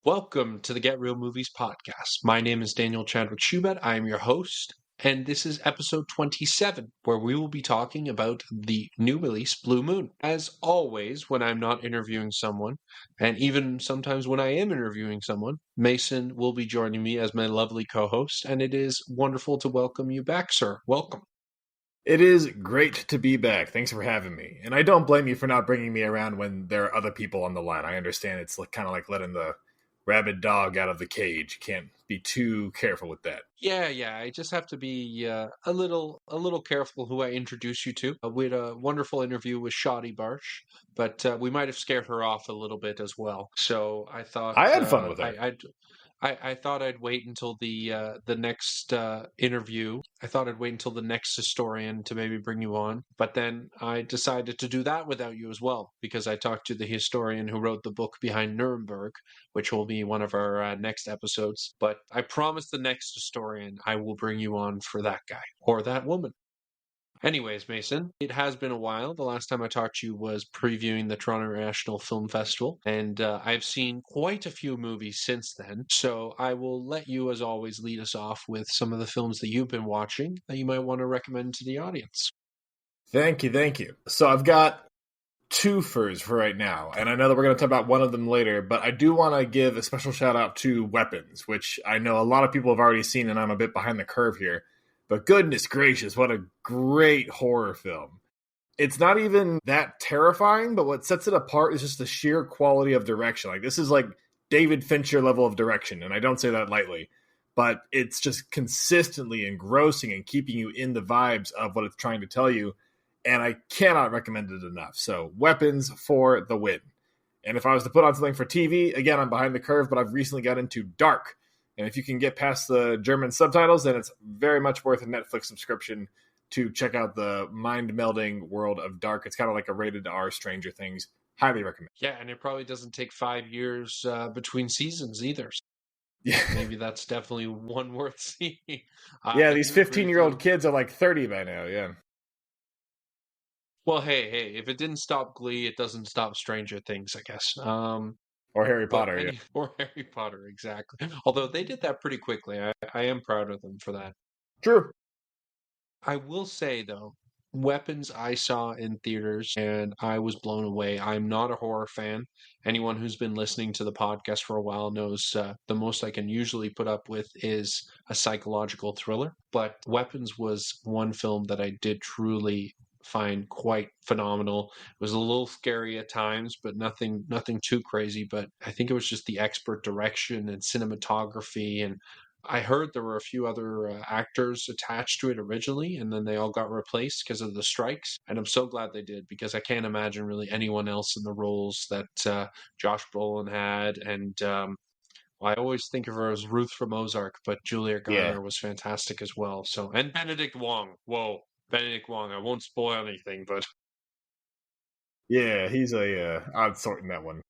Welcome to the Get Real Movies podcast. My name is Daniel Chadwick Schubert. I am your host, and this is episode 27, where we will be talking about the new release, Blue Moon. As always, when I'm not interviewing someone, and even sometimes when I am interviewing someone, Mason will be joining me as my lovely co-host, and it is wonderful to welcome you back, sir. Welcome. It is great to be back. Thanks for having me. And I don't blame you for not bringing me around when there are other people on the line. I understand it's kind of like letting the rabid dog out of the cage. You can't be too careful with that. Yeah. I just have to be a little careful who I introduce you to. We had a wonderful interview with Shoddy Barsh, but we might have scared her off a little bit as well. So I thought I had fun with her. I thought I'd wait until the next interview. I thought I'd wait until the next historian to maybe bring you on, but then I decided to do that without you as well because I talked to the historian who wrote the book behind Nuremberg, which will be one of our next episodes. But I promise the next historian I will bring you on for that guy or that woman. Anyways, Mason, it has been a while. The last time I talked to you was previewing the Toronto International Film Festival, and I've seen quite a few movies since then. So I will let you, as always, lead us off with some of the films that you've been watching that you might want to recommend to the audience. Thank you. So I've got two for right now, and I know that we're going to talk about one of them later, but I do want to give a special shout out to Weapons, which I know a lot of people have already seen, and I'm a bit behind the curve here. But goodness gracious, what a great horror film. It's not even that terrifying, but what sets it apart is just the sheer quality of direction. Like, this is like David Fincher level of direction, and I don't say that lightly, but it's just consistently engrossing and keeping you in the vibes of what it's trying to tell you, and I cannot recommend it enough. So, Weapons for the win. And if I was to put on something for TV, again, I'm behind the curve, but I've recently got into Dark. And if you can get past the German subtitles, then it's very much worth a Netflix subscription to check out the mind-melding world of Dark. It's kind of like a rated R Stranger Things. Highly recommend. Yeah, and it probably doesn't take 5 years between seasons either. Yeah, Maybe that's definitely one worth seeing. yeah. I These do agree with 15-year-old you. kids are like 30 by now. Yeah, Well, hey, if it didn't stop Glee, it doesn't stop Stranger Things, I guess. or Harry But Potter. Yeah, or Harry Potter, exactly. Although they did that pretty quickly. I am proud of them for that. true. I will say though, Weapons I saw in theaters and I was blown away. I'm not a horror fan. Anyone who's been listening to the podcast for a while knows the most I can usually put up with is a psychological thriller. But Weapons was one film that I did truly find quite phenomenal. It was a little scary at times, but nothing too crazy. But I think it was just the expert direction and cinematography, and I heard there were a few other actors attached to it originally, and then they all got replaced because of the strikes. And I'm so glad they did because I can't imagine really anyone else in the roles that Josh Brolin had. And well, I always think of her as Ruth from Ozark, but Julia Yeah, Garner was fantastic as well. So, and Benedict Wong. Whoa, Benedict Wong. I won't spoil anything, but yeah. He's a odd sort in that one.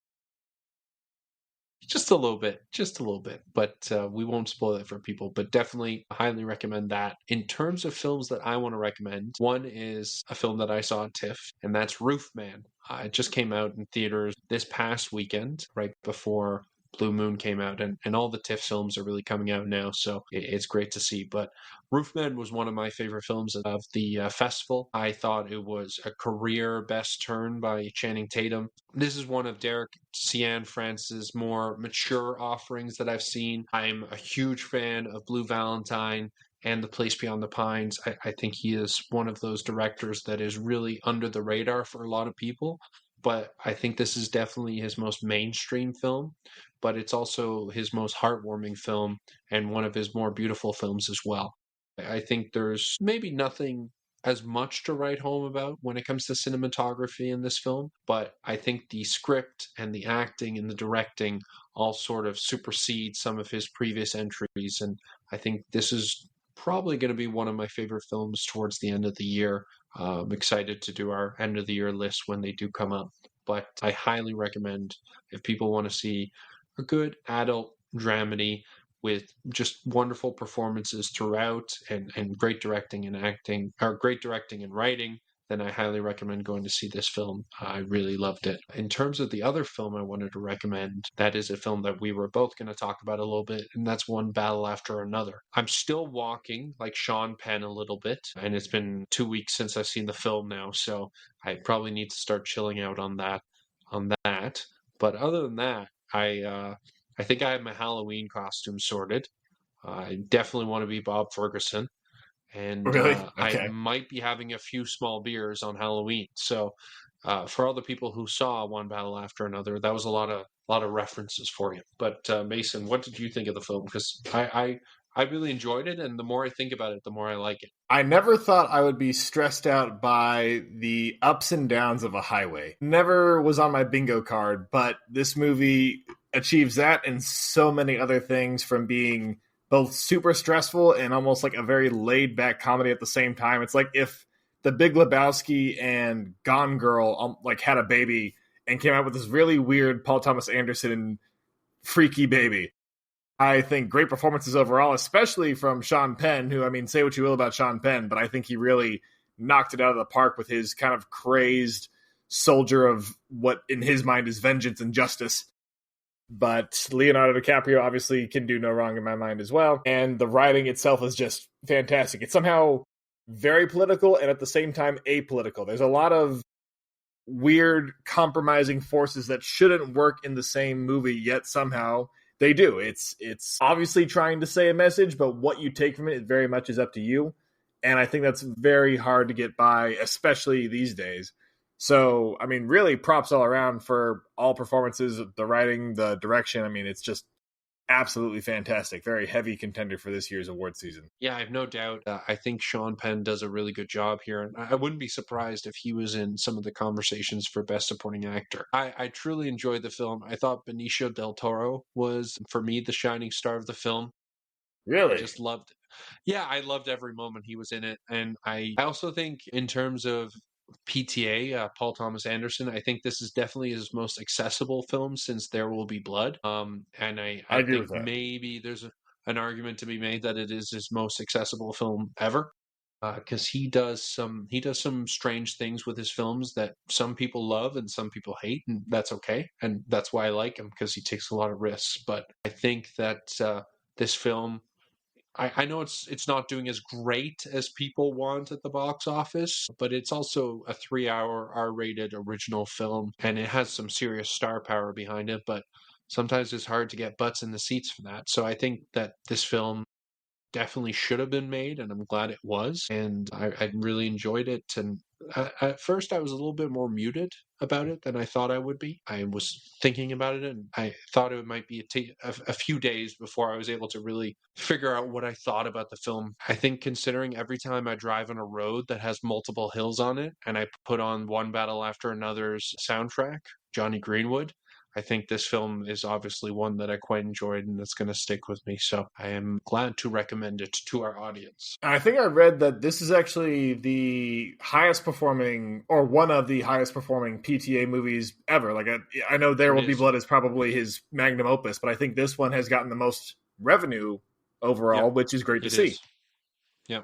just a little bit, but we won't spoil it for people. But definitely highly recommend that. In terms of films that I want to recommend, one is a film that I saw at TIFF, and that's Roofman. It just came out in theaters this past weekend, right before Blue Moon came out, and all the TIFF films are really coming out now, so it's great to see. But Roofman was one of my favorite films of the festival. I thought it was a career best turn by Channing Tatum. This is one of Derek Cianfrance's more mature offerings that I've seen. I'm a huge fan of Blue Valentine and The Place Beyond the Pines. I think he is one of those directors that is really under the radar for a lot of people. But I think this is definitely his most mainstream film, but it's also his most heartwarming film and one of his more beautiful films as well. I think there's maybe nothing as much to write home about when it comes to cinematography in this film, but I think the script and the acting and the directing all sort of supersede some of his previous entries. And I think this is probably going to be one of my favorite films towards the end of the year. I'm excited to do our end of the year list when they do come up. But I highly recommend if people want to see a good adult dramedy with just wonderful performances throughout and great directing and acting or great directing and writing, then I highly recommend going to see this film. I really loved it. In terms of the other film I wanted to recommend, that is a film that we were both going to talk about a little bit, and that's One Battle After Another. I'm still walking like Sean Penn a little bit, and it's been 2 weeks since I've seen the film now, so I probably need to start chilling out on that. But other than that, I think I have my Halloween costume sorted. I definitely want to be Bob Ferguson, and Really? I Okay. might be having a few small beers on Halloween. So, for all the people who saw One Battle After Another, that was a lot of references for you. But Mason, what did you think of the film? Because I really enjoyed it, and the more I think about it, the more I like it. I never thought I would be stressed out by the ups and downs of a highway. Never was on my bingo card, but this movie achieves that and so many other things, from being both super stressful and almost like a very laid back comedy at the same time. It's like if The Big Lebowski and Gone Girl like had a baby and came out with this really weird Paul Thomas Anderson freaky baby. I think great performances overall, especially from Sean Penn, who, I mean, say what you will about Sean Penn, but I think he really knocked it out of the park with his kind of crazed soldier of what in his mind is vengeance and justice. But Leonardo DiCaprio obviously can do no wrong in my mind as well. And the writing itself is just fantastic. It's somehow very political and at the same time apolitical. There's a lot of weird compromising forces that shouldn't work in the same movie, yet somehow they do. It's obviously trying to say a message, but what you take from it very much is up to you. And I think that's very hard to get by, especially these days. So, I mean, really props all around for all performances, the writing, the direction. I mean, it's just absolutely fantastic. Very heavy contender for this year's award season. Yeah, I have no doubt. I think Sean Penn does a really good job here, and I wouldn't be surprised if he was in some of the conversations for Best Supporting Actor. I truly enjoyed the film. I thought Benicio del Toro was, for me, the shining star of the film. I Really? just loved it. Yeah, I loved every moment he was in it, and I also think in terms of PTA, Paul Thomas Anderson, I think this is definitely his most accessible film since There Will Be Blood. And I I agree think with that. maybe there's an argument to be made that it is his most accessible film ever. Because he does some strange things with his films that some people love and some people hate, and that's okay. And that's why I like him, because he takes a lot of risks. But I think that this film, I know it's not doing as great as people want at the box office, but it's also a 3-hour R-rated original film, and it has some serious star power behind it. But sometimes it's hard to get butts in the seats for that. So I think that this film definitely should have been made, and I'm glad it was. And I really enjoyed it. And at first, I was a little bit more muted about it than I thought I would be. I was thinking about it, and I thought it might be a few days before I was able to really figure out what I thought about the film. I think considering every time I drive on a road that has multiple hills on it, and I put on One Battle After Another's soundtrack, Johnny Greenwood, I think this film is obviously one that I quite enjoyed, and that's going to stick with me. So I am glad to recommend it to our audience. I think I read that this is actually the highest performing, or one of the highest performing PTA movies ever. Like I know There Will Be Blood is probably his magnum opus, but I think this one has gotten the most revenue overall, which is great to see. Yeah.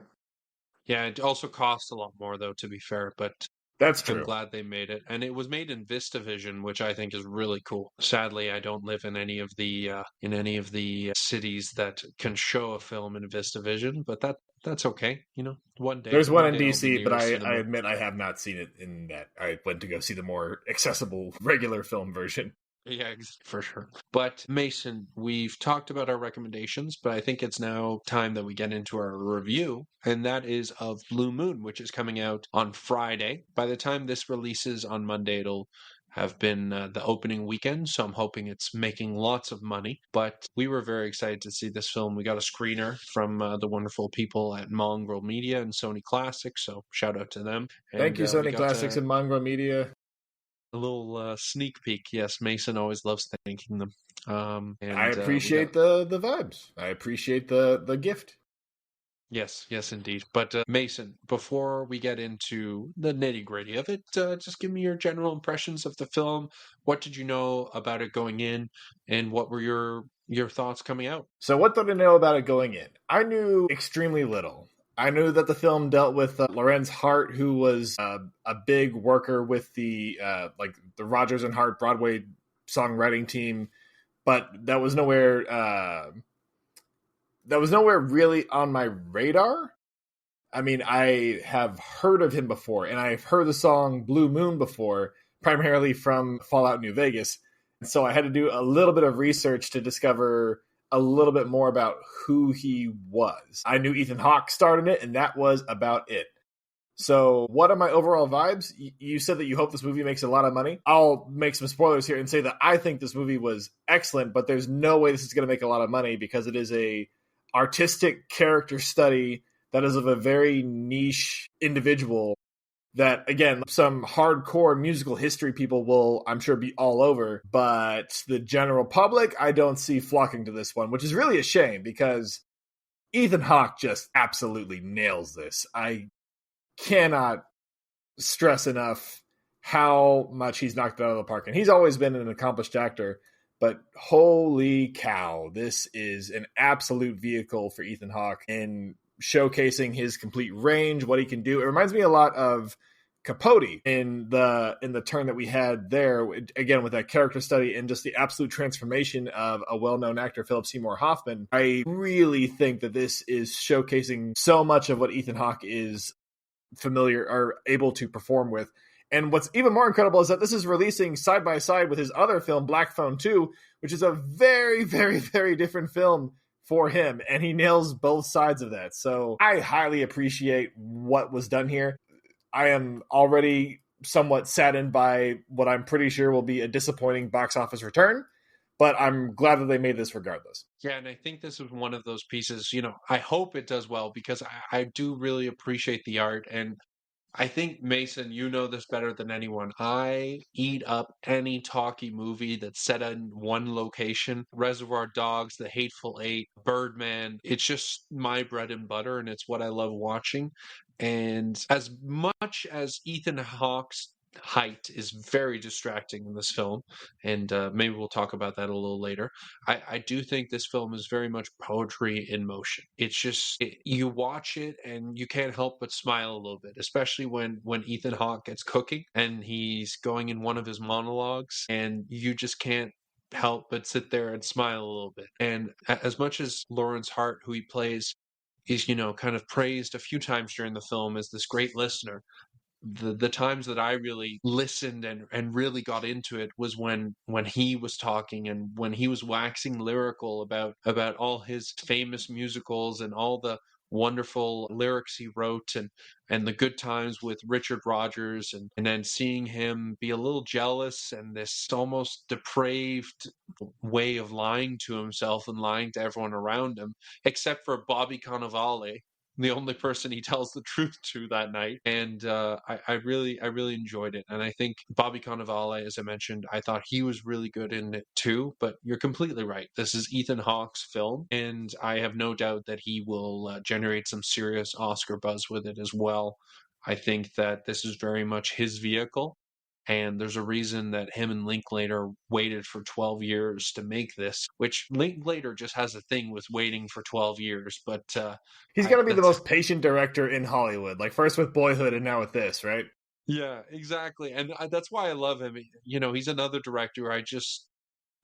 Yeah, it also costs a lot more, though, to be fair, but that's true. I'm glad they made it. And it was made in VistaVision, which I think is really cool. Sadly, I don't live in any of the cities that can show a film in VistaVision, but that's okay. You know, one day. There's one in I'll DC, but I cinema. admit I have not seen it in that. I went to go see the more accessible regular film version. Yeah, for sure. But Mason, we've talked about our recommendations, but I think it's now time that we get into our review, and that is of Blue Moon, which is coming out on Friday. By the time this releases on Monday, it'll have been the opening weekend, so I'm hoping it's making lots of money. But we were very excited to see this film. We got a screener from the wonderful people at Mongrel Media and Sony Classics, so shout out to them. And, thank you, Sony Classics and Mongrel Media. A little sneak peek. Yes, Mason always loves thanking them. And I appreciate the vibes. I appreciate the gift. Yes, indeed. But Mason, before we get into the nitty gritty of it, just give me your general impressions of the film. What did you know about it going in, and what were your thoughts coming out? So what did I know about it going in? I knew extremely little. I knew that the film dealt with Lawrence Hart, who was a big worker with the the Rodgers and Hart Broadway songwriting team, but that was nowhere really on my radar. I mean, I have heard of him before, and I've heard the song Blue Moon before, primarily from Fallout New Vegas. And so I had to do a little bit of research to discover a little bit more about who he was. I knew Ethan Hawke starred in it, and that was about it. So what are my overall vibes? You said that you hope this movie makes a lot of money. I'll make some spoilers here and say that I think this movie was excellent, but there's no way this is going to make a lot of money because it is a artistic character study that is of a very niche individual that, again, some hardcore musical history people will, I'm sure, be all over. But the general public, I don't see flocking to this one, which is really a shame because Ethan Hawke just absolutely nails this. I cannot stress enough how much he's knocked it out of the park. And he's always been an accomplished actor, but holy cow, this is an absolute vehicle for Ethan Hawke in showcasing his complete range, what he can do. It reminds me a lot of Capote in the turn that we had there, again, with that character study and just the absolute transformation of a well-known actor, Philip Seymour Hoffman. I really think that this is showcasing so much of what Ethan Hawke is familiar or able to perform with. And what's even more incredible is that this is releasing side by side with his other film, Black Phone 2, which is a very, very, very different film for him, and he nails both sides of that. So I highly appreciate what was done here. I am already somewhat saddened by what I'm pretty sure will be a disappointing box office return, but I'm glad that they made this regardless. Yeah, and I think this is one of those pieces, I hope it does well because I do really appreciate the art. And I think, Mason, you know this better than anyone. I eat up any talkie movie that's set in one location. Reservoir Dogs, The Hateful Eight, Birdman. It's just my bread and butter, and it's what I love watching. And as much as Ethan Hawke's height is very distracting in this film, and maybe we'll talk about that a little later. I do think this film is very much poetry in motion. It's just you watch it and you can't help but smile a little bit, especially when Ethan Hawke gets cooking and he's going in one of his monologues, and you just can't help but sit there and smile a little bit. And as much as Lawrence Hart, who he plays, is kind of praised a few times during the film as this great listener, the times that I really listened and really got into it was when he was talking and when he was waxing lyrical about all his famous musicals and all the wonderful lyrics he wrote and the good times with Richard Rodgers, and then seeing him be a little jealous and this almost depraved way of lying to himself and lying to everyone around him, except for Bobby Cannavale, the only person he tells the truth to that night. And I really enjoyed it. And I think Bobby Cannavale, as I mentioned, I thought he was really good in it too. But you're completely right. This is Ethan Hawke's film, and I have no doubt that he will generate some serious Oscar buzz with it as well. I think that this is very much his vehicle. And there's a reason that him and Linklater waited for 12 years to make this, which Linklater just has a thing with waiting for 12 years. But he's got to be the most patient director in Hollywood, like first with Boyhood and now with this, right? Yeah, exactly. And that's why I love him. He's another director.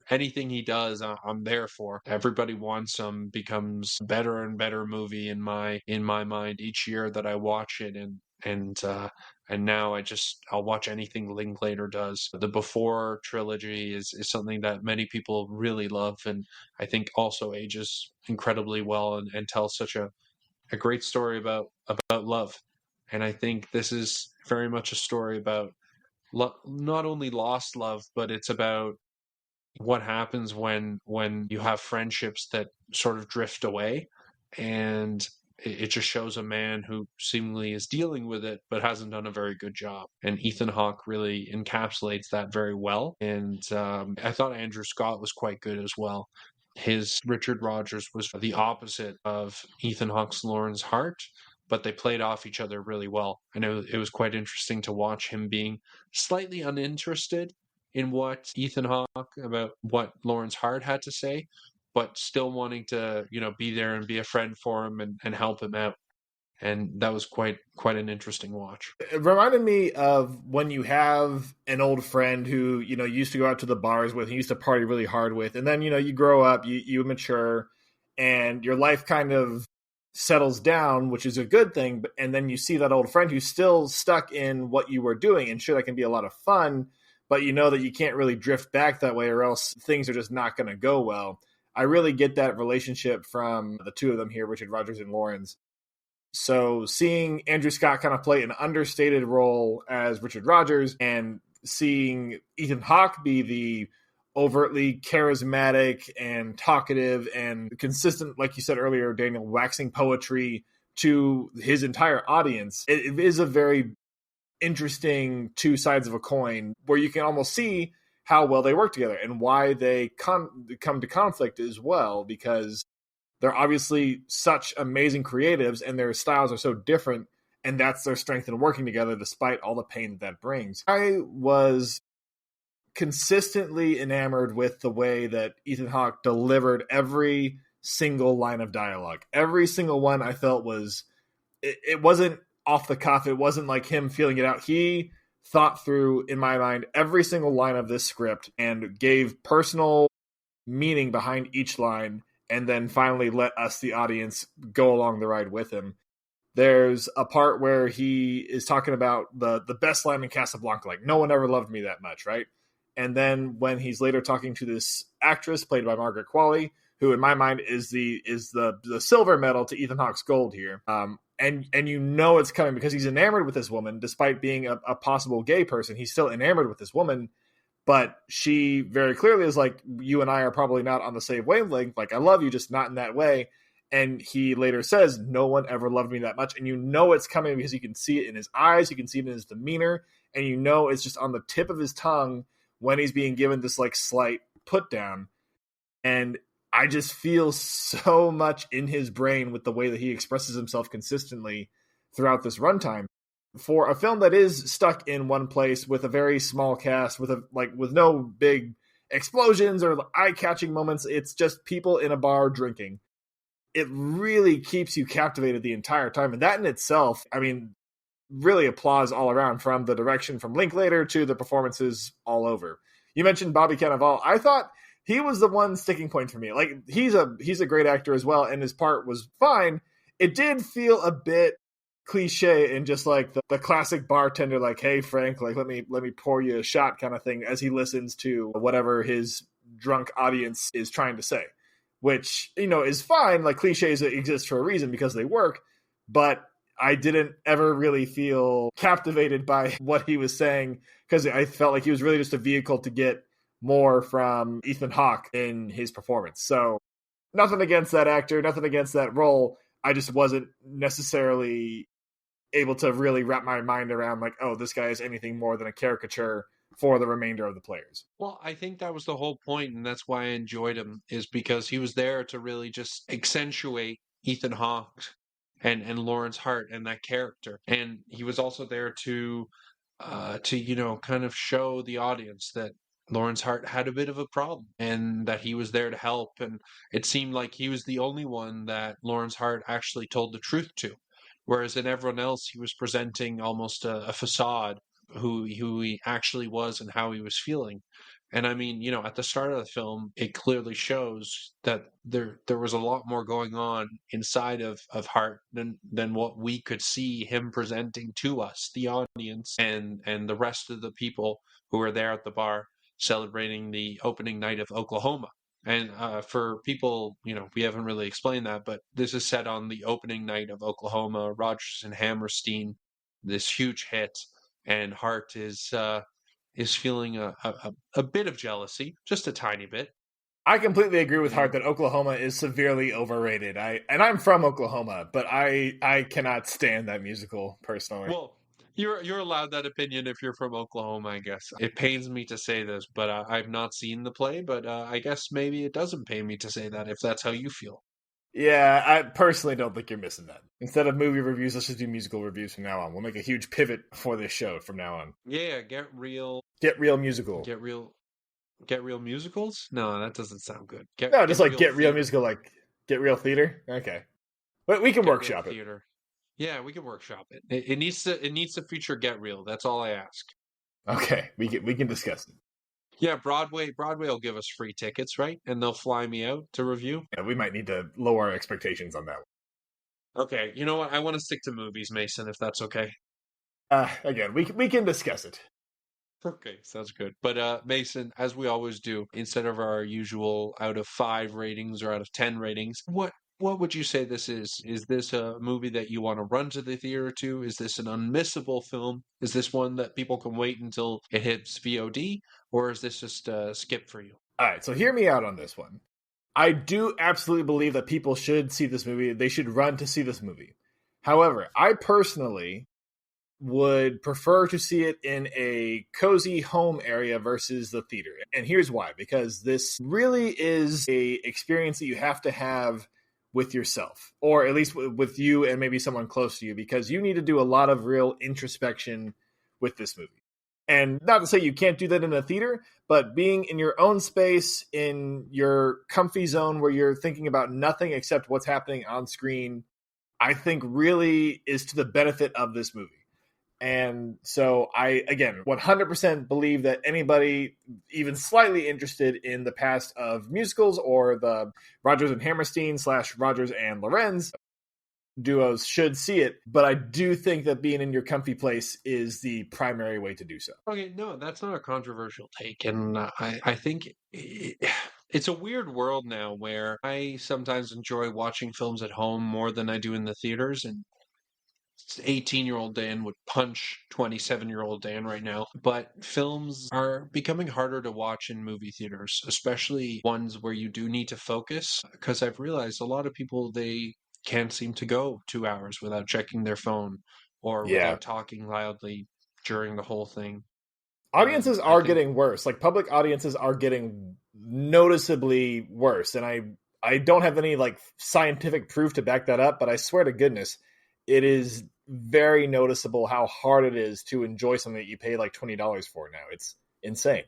Anything he does, I'm there for. Everybody Wants Some becomes better and better movie in my mind each year that I watch it, and now I'll watch anything Linklater does. The Before trilogy is something that many people really love, and I think also ages incredibly well and tells such a great story about love. And I think this is very much a story about not only lost love, but it's about what happens when you have friendships that sort of drift away, and it just shows a man who seemingly is dealing with it but hasn't done a very good job. And Ethan Hawke really encapsulates that very well. And I thought Andrew Scott was quite good as well. His Richard Rodgers was the opposite of Ethan Hawke's Lawrence Hart, but they played off each other really well. I know it was quite interesting to watch him being slightly uninterested in what Ethan Hawke, about what Lawrence Hart had to say, but still wanting to, be there and be a friend for him and help him out. And that was quite an interesting watch. It reminded me of when you have an old friend who, used to go out to the bars with, and used to party really hard with, and then, you grow up, you mature, and your life kind of settles down, which is a good thing, and then you see that old friend who's still stuck in what you were doing, and sure, that can be a lot of fun, but you know that you can't really drift back that way, or else things are just not going to go well. I really get that relationship from the two of them here, Richard Rodgers and Lawrence. So seeing Andrew Scott kind of play an understated role as Richard Rodgers, and seeing Ethan Hawke be the overtly charismatic and talkative and consistent, like you said earlier, Daniel, waxing poetry to his entire audience, it is a very interesting two sides of a coin where you can almost see how well they work together and why they come to conflict as well, because they're obviously such amazing creatives and their styles are so different, and that's their strength in working together despite all the pain that brings. I was consistently enamored with the way that Ethan Hawke delivered every single line of dialogue. Every single one I felt was, it wasn't off the cuff. It wasn't like him feeling it out. He thought through, in my mind, every single line of this script and gave personal meaning behind each line, and then finally let us, the audience, go along the ride with him. There's a part where he is talking about the best line in Casablanca, like, no one ever loved me that much, right? And then when he's later talking to this actress played by Margaret Qualley, who in my mind is the silver medal to Ethan Hawke's gold here. And you know it's coming because he's enamored with this woman, despite being a possible gay person. He's still enamored with this woman, but she very clearly is like, you and I are probably not on the same wavelength. Like, I love you, just not in that way. And he later says, no one ever loved me that much. And you know it's coming because you can see it in his eyes, you can see it in his demeanor, and you know it's just on the tip of his tongue when he's being given this like slight put down. And I just feel so much in his brain with the way that he expresses himself consistently throughout this runtime. For a film that is stuck in one place with a very small cast, with no big explosions or eye-catching moments, it's just people in a bar drinking. It really keeps you captivated the entire time. And that in itself, I mean, really applause all around, from the direction from Linklater to the performances all over. You mentioned Bobby Cannavale. I thought he was the one sticking point for me. Like, he's a great actor as well, and his part was fine. It did feel a bit cliche and just like the classic bartender, like, hey Frank, like let me pour you a shot kind of thing, as he listens to whatever his drunk audience is trying to say, which, is fine. Like, cliches exist for a reason because they work, but I didn't ever really feel captivated by what he was saying, because I felt like he was really just a vehicle to get more from Ethan Hawke in his performance. So nothing against that actor, nothing against that role. I just wasn't necessarily able to really wrap my mind around, like, oh, this guy is anything more than a caricature for the remainder of the players. Well, I think that was the whole point, and that's why I enjoyed him, is because he was there to really just accentuate Ethan Hawke and Lawrence Hart and that character. And he was also there to kind of show the audience that Lawrence Hart had a bit of a problem and that he was there to help. And it seemed like he was the only one that Lawrence Hart actually told the truth to. Whereas in everyone else, he was presenting almost a facade, who he actually was and how he was feeling. And I mean, at the start of the film, it clearly shows that there was a lot more going on inside of Hart than what we could see him presenting to us, the audience, and the rest of the people who were there at the bar celebrating the opening night of Oklahoma. And for people, we haven't really explained that, but this is set on the opening night of Oklahoma, Rodgers and Hammerstein, this huge hit, and Hart is feeling a bit of jealousy, just a tiny bit. I completely agree with Hart that Oklahoma is severely overrated. I'm from Oklahoma, but I cannot stand that musical personally. Well, you're allowed that opinion if you're from Oklahoma, I guess. It pains me to say this, but I've not seen the play, but I guess maybe it doesn't pain me to say that if that's how you feel. Yeah, I personally don't think you're missing that. Instead of movie reviews, let's just do musical reviews from now on. We'll make a huge pivot for this show from now on. Yeah, get real musical. Get real musicals? No, that doesn't sound good. Get real musical, like get real theater. Okay, but we can workshop it. Yeah, we can workshop it. It needs to feature Get Real. That's all I ask. Okay, we can discuss it. Yeah, Broadway will give us free tickets, right? And they'll fly me out to review. Yeah, we might need to lower our expectations on that one. Okay, you know what? I want to stick to movies, Mason, if that's okay. Again, we can discuss it. Okay, sounds good. But Mason, as we always do, instead of our usual out of 5 ratings or out of 10 ratings, what would you say this is? Is this a movie that you want to run to the theater to? Is this an unmissable film? Is this one that people can wait until it hits VOD? Or is this just a skip for you? All right, so hear me out on this one. I do absolutely believe that people should see this movie. They should run to see this movie. However, I personally would prefer to see it in a cozy home area versus the theater. And here's why. Because this really is a experience that you have to have with yourself, or at least with you and maybe someone close to you, because you need to do a lot of real introspection with this movie. And not to say you can't do that in a theater, but being in your own space, in your comfy zone where you're thinking about nothing except what's happening on screen, I think really is to the benefit of this movie. And so I, again, 100% believe that anybody even slightly interested in the past of musicals or the Rodgers and Hammerstein / Rodgers and Lorenz duos should see it. But I do think that being in your comfy place is the primary way to do so. Okay, no, that's not a controversial take. And I think it's a weird world now where I sometimes enjoy watching films at home more than I do in the theaters. And 18-year-old Dan would punch 27-year-old Dan right now. But films are becoming harder to watch in movie theaters, especially ones where you do need to focus. Because I've realized a lot of people, they can't seem to go 2 hours without checking their phone or without talking loudly during the whole thing. Audiences are getting worse. Like, public audiences are getting noticeably worse. And I don't have any like scientific proof to back that up, but I swear to goodness, it is very noticeable how hard it is to enjoy something that you pay like $20 for now. It's insane.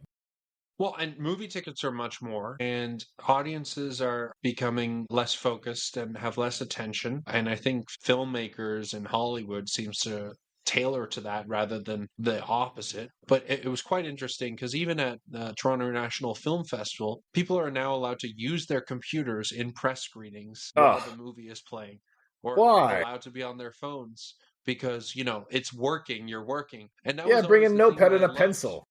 Well, and movie tickets are much more, and audiences are becoming less focused and have less attention. And I think filmmakers in Hollywood seems to tailor to that rather than the opposite. But it was quite interesting because even at Toronto International Film Festival, people are now allowed to use their computers in press screenings while the movie is playing, or Why? allowed to be on their phones because, you know, it's working, you're working. And that Yeah, was bring a always the thing notepad that and I a loved. pencil.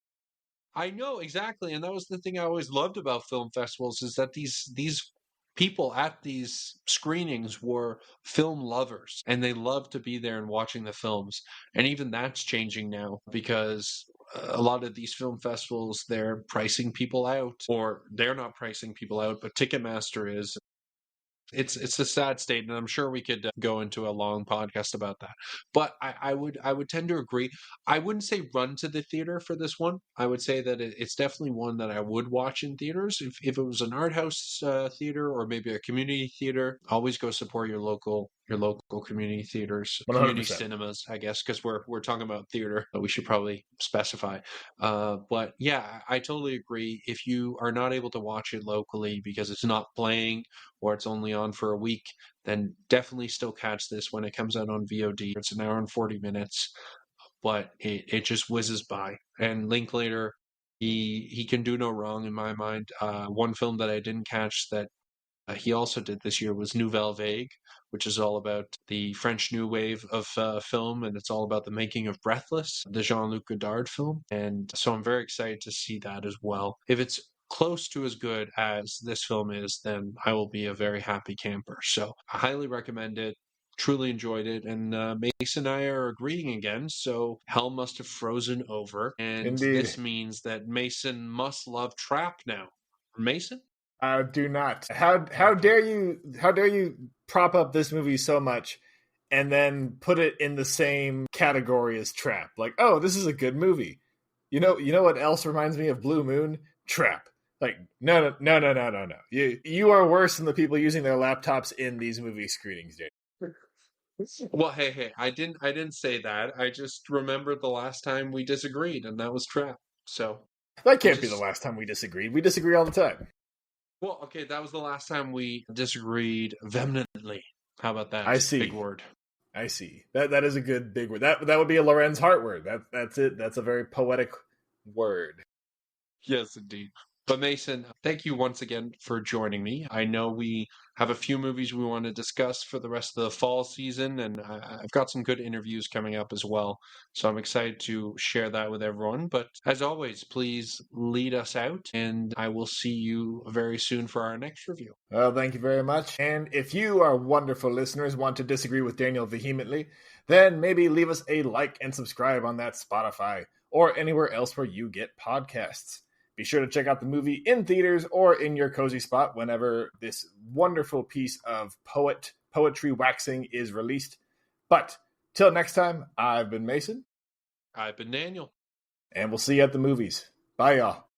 I know exactly, and that was the thing I always loved about film festivals is that these people at these screenings were film lovers, and they loved to be there and watching the films. And even that's changing now because a lot of these film festivals, they're pricing people out, or they're not pricing people out, but Ticketmaster is. It's a sad state, and I'm sure we could go into a long podcast about that. But I would tend to agree. I wouldn't say run to the theater for this one. I would say that it's definitely one that I would watch in theaters. If it was an art house theater or maybe a community theater, always go support your local community theaters, community 100%. cinemas, I guess, because we're talking about theater. We should probably specify. But yeah, I totally agree. If you are not able to watch it locally because it's not playing or it's only on for a week, then definitely still catch this when it comes out on VOD. It's an hour and 40 minutes, but it just whizzes by. And Linklater, he can do no wrong in my mind. One film that I didn't catch that he also did this year was Nouvelle Vague, which is all about the French New Wave of film, and it's all about the making of Breathless, the Jean-Luc Godard film. And so I'm very excited to see that as well. If it's close to as good as this film is, then I will be a very happy camper. So I highly recommend it. Truly enjoyed it, and Mason and I are agreeing again. So hell must have frozen over, and Indeed. this means that Mason must love Trap now. Mason? Do not. How dare you prop up this movie so much and then put it in the same category as Trap? Like, oh, this is a good movie. You know what else reminds me of Blue Moon? Trap. Like, no. You are worse than the people using their laptops in these movie screenings, Jay. Well, hey, I didn't say that. I just remembered the last time we disagreed, and that was Trap. So That can't be the last time we disagreed. We disagree all the time. well, okay, that was the last time we disagreed vehemently. How about that? I see. Big word. I see. That is a good big word. That would be a Lorenz Hart word. That's it. That's a very poetic word. Yes, indeed. But Mason, thank you once again for joining me. I know we have a few movies we want to discuss for the rest of the fall season, and I've got some good interviews coming up as well. So I'm excited to share that with everyone. But as always, please lead us out, and I will see you very soon for our next review. Well, thank you very much. And if you, our wonderful listeners, want to disagree with Daniel vehemently, then maybe leave us a like and subscribe on that Spotify or anywhere else where you get podcasts. Be sure to check out the movie in theaters or in your cozy spot whenever this wonderful piece of poetry waxing is released. But till next time, I've been Mason. I've been Daniel. And we'll see you at the movies. Bye, y'all.